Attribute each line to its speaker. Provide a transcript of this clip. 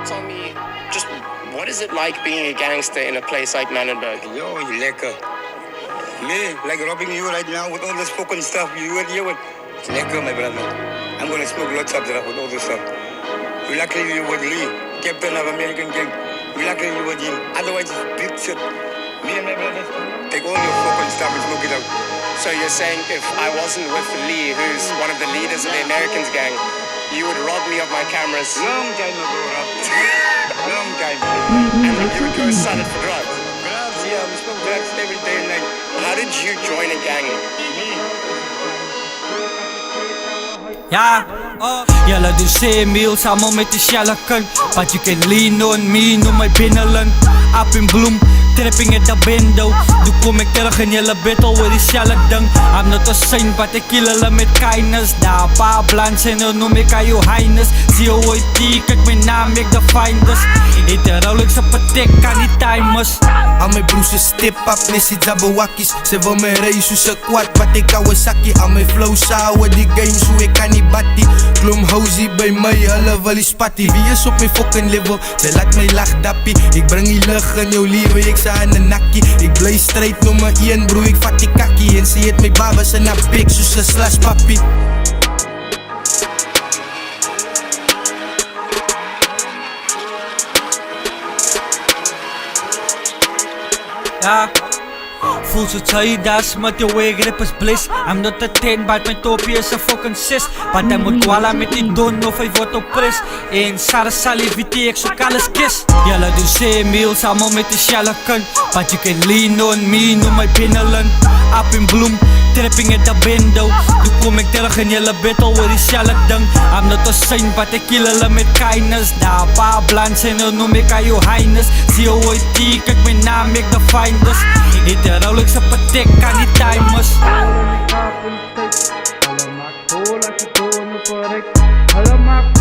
Speaker 1: Tell me, just what is it like being a gangster in a place like Manenberg?
Speaker 2: Yo, lekker. Me, like robbing you right now with all this fucking stuff. You would. It's lekker, my brother. I'm gonna smoke lots of that with all this stuff. Luckily you with Lee, captain of American gang. Luckily you with him. Otherwise it's big shit. Me and my brother take all your fucking stuff and smoke it out.
Speaker 1: So you're saying if I wasn't with Lee, who's one of the leaders of the Americans gang, you would rob me of my cameras?
Speaker 2: Long time ago, Rob. Long time.
Speaker 1: And you would go sell it for drugs?
Speaker 2: Drugs, yeah, we smoke drugs every day and night.
Speaker 1: How did you join a gang?
Speaker 2: Me.
Speaker 3: Ja, jelle doen zeemeel samen met de shellekan. But you can lean on me, noem mij binnenland. Up in bloem, trapping at the bendo. Doe kom ik terug in jelle battle with die shelle ding. I'm not a saint, but ik kill hulle met kindness. Daar paar blans en dan noem ik aan jou highness. Zie je ooit die, kijk mijn naam, ik de finders. Eet de Rolex op het tek, kan die timers.
Speaker 4: Al mijn broers is step up, missie Zabawakis. Ze wil mijn race, hoe ze kwad, wat ik Kawasaki. Al mijn flow sauwen, die games, hoe ik kan niet battie. Klom housie bij mij, hulle wil die spattie. Wie is op mijn fucking level, ze laat mij lach dappie. Ik breng die lucht in jou lieven, ik sta aan de nakkie. Ik blij strijd nummer 1 bro, ik vat die kakkie. En ze het my babas en haar pik, soos een slash papi.
Speaker 3: Ja, voel zo Chaidas met je wegrip is bliss. I'm not a 10, but mijn topie is een fucking 6. But hij moet kwala met die don of hij wordt op pres. En Sarah Saliviti, ik zoek alles kist. Jelle doen zeemeel samen met de shellekan. But you can lean on me, noem mij binnenland. Up in bloem, trapping at the bendo. Doe kom ik terug in jelle battle with die shelle ding. I'm not a saint, but ik kill hulle met kindness. Daar paar blans en dan noem ik aan jou highness. Zie je ooit die, kijk mijn naam, ik de finders. Eet de Rolex op het tek, kan die timers.
Speaker 5: Alamak